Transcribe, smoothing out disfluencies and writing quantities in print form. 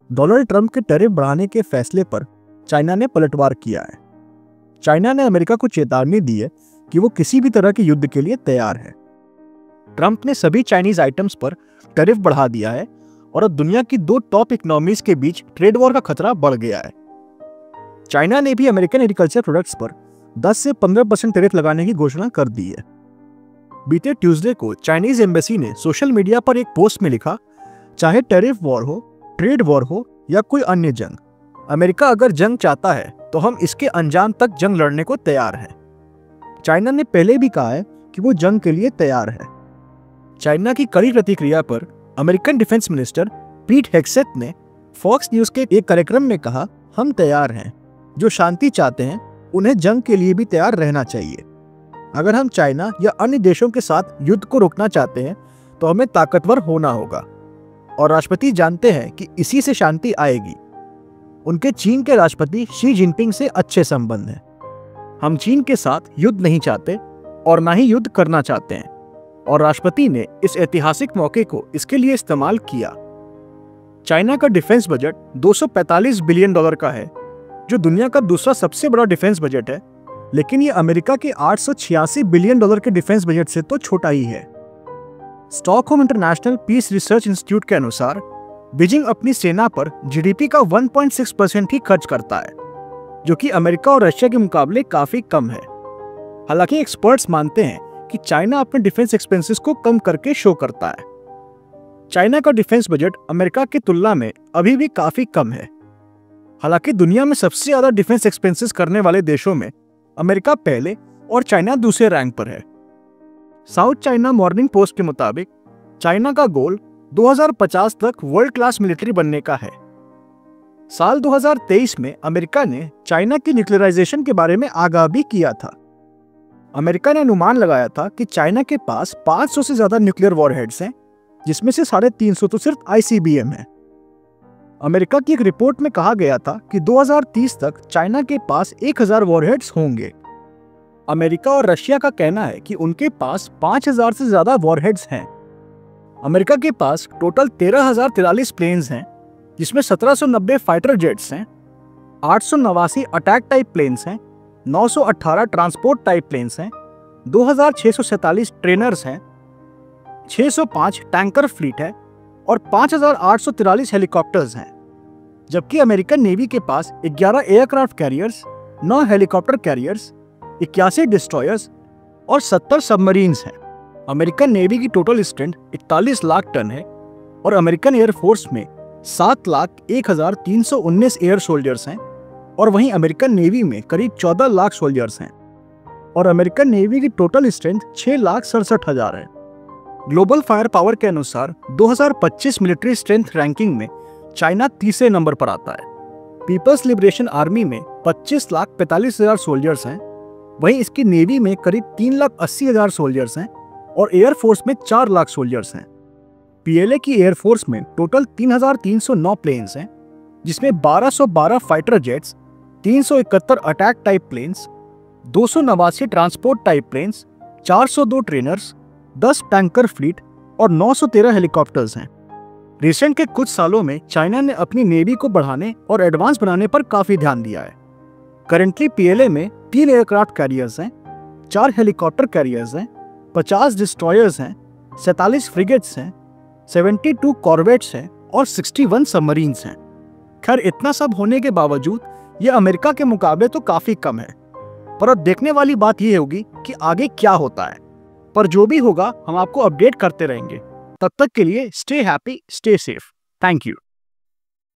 Donald Trump के tariff बढ़ाने के फैसले पर चाइना ने पलटवार किया है। चाइना ने अमेरिका को चेतावनी दी है कि वो किसी भी तरह के युद्ध के लिए तैयार है। ट्रंप ने सभी चाइनीज आइटम्स पर टैरिफ बढ़ा दिया है और अब दुनिया की दो टॉप इकोनॉमीज के बीच ट्रेड वॉर का खतरा बढ़ गया है। चाइना ने भी अमेरिकन एग्रीकल्चर प्रोडक्ट्स पर 10 से 15% टैरिफ लगाने की घोषणा कर दी है। बीते ट्यूसडे को चाइनीज एम्बेसी ने सोशल मीडिया पर एक पोस्ट में लिखा, चाहे टैरिफ वॉर हो, ट्रेड वॉर हो या कोई अन्य जंग, अमेरिका अगर जंग चाहता है तो हम इसके अंजाम तक जंग लड़ने को तैयार हैं। चाइना ने पहले भी कहा है कि वो जंग के लिए तैयार है। चाइना की कड़ी प्रतिक्रिया पर अमेरिकन डिफेंस मिनिस्टर पीट हेग्सेथ ने फॉक्स न्यूज के एक कार्यक्रम में कहा, हम तैयार हैं। जो शांति चाहते हैं उन्हें जंग के लिए भी तैयार रहना चाहिए। अगर हम चाइना या अन्य देशों के साथ युद्ध को रोकना चाहते हैं तो हमें ताकतवर होना होगा और राष्ट्रपति जानते हैं कि इसी से शांति आएगी। उनके चीन के राष्ट्रपति शी जिनपिंग से अच्छे संबंध हैं। हम चीन के साथ युद्ध नहीं चाहते और ना ही युद्ध करना चाहते हैं और राष्ट्रपति ने इस ऐतिहासिक मौके को इसके लिए इस्तेमाल किया। चाइना का डिफेंस बजट $245 बिलियन का है, जो दुनिया का दूसरा सबसे बड़ा डिफेंस बजट है, लेकिन ये अमेरिका के $886 बिलियन के डिफेंस बजट से तो छोटा ही है। Stockholm International Peace Research Institute के अनुसार बीजिंग अपनी सेना पर जीडीपी का 1.6% ही खर्च करता है, जो कि अमेरिका और रशिया के मुकाबले काफी कम है। हालांकि एक्सपर्ट्स मानते हैं कि चाइना अपने डिफेंस एक्सपेंसेस को कम करके शो करता है। चाइना का डिफेंस बजट अमेरिका की तुलना में अभी भी काफी कम है। हालांकि दुनिया में सबसे ज्यादा डिफेंस एक्सपेंसेस करने वाले देशों में अमेरिका पहले और चाइना दूसरे रैंक पर है। साउथ चाइना मॉर्निंग पोस्ट के मुताबिक चाइना का गोल 2050 तक वर्ल्ड क्लास मिलिट्री बनने का है। साल 2023 में अमेरिका ने चाइना की न्यूक्लियराइजेशन के बारे में आगाह भी किया था। अमेरिका ने अनुमान लगाया था कि चाइना के पास 500 से ज्यादा न्यूक्लियर वॉरहेड्स हैं, जिसमें से 350 तो सिर्फ आईसीबीएम है। अमेरिका की एक रिपोर्ट में कहा गया था कि 2030 तक चाइना के पास 1000 वॉरहेड्स होंगे। अमेरिका और रशिया का कहना है कि उनके पास 5000 से ज्यादा वॉरहेड्स हैं। अमेरिका के पास टोटल 13,043 प्लेन्स हैं, जिसमें 1790 फाइटर जेट्स हैं, 889 अटैक टाइप प्लेन्स हैं, 918 ट्रांसपोर्ट टाइप प्लेन्स हैं, 2647 ट्रेनर्स हैं, 605 टैंकर फ्लीट है और 5843 हेलीकॉप्टर्स हैं। जबकि अमेरिकन नेवी के पास 11 aircraft carriers, 9 helicopter carriers, 81 destroyers और 70 सबमरीन्स हैं। अमेरिकन नेवी की टोटल स्ट्रेंथ 41 लाख टन है और अमेरिकन एयरफोर्स में 7,01,319 एयर सोल्जर्स हैं और वहीं अमेरिकन नेवी में करीब 14 लाख सोल्जर्स हैं और अमेरिकन नेवी की टोटल स्ट्रेंथ 6,67,000 है। ग्लोबल फायर पावर के अनुसार 2025 मिलिट्री स्ट्रेंथ रैंकिंग में चाइना तीसरे नंबर पर आता है। पीपल्स लिबरेशन आर्मी में 25,45,000 सोल्जर्स हैं, वहीं इसकी नेवी में करीब 3,80,000 सोल्जर्स हैं और एयरफोर्स में 4 लाख सोल्जर्स हैं। पीएलए की एयरफोर्स में टोटल 3,309 प्लेन्स हैं, जिसमें 1,212 fighter jets, 371 attack type planes, 289 transport type planes, 402 trainers, 10 tanker fleet और 913 हेलीकॉप्टर्स हैं। रिसेंट के कुछ सालों में चाइना ने अपनी नेवी को बढ़ाने और एडवांस बनाने पर काफी ध्यान दिया है। करंटली पीएलए में 3 एयरक्राफ्ट कैरियर्स हैं, 4 हेलीकॉप्टर कैरियर्स हैं, 50 डिस्ट्रॉयर्स हैं, 47 फ्रिगेट्स हैं, 72 कॉर्वेट्स हैं और 61 सबमरीन्स हैं। खैर, इतना सब होने के बावजूद ये अमेरिका के मुकाबले तो काफी कम है, पर अब देखने वाली बात ये होगी कि आगे क्या होता है। पर जो भी होगा हम आपको अपडेट करते रहेंगे। तब तक के लिए stay happy, stay safe. Thank you.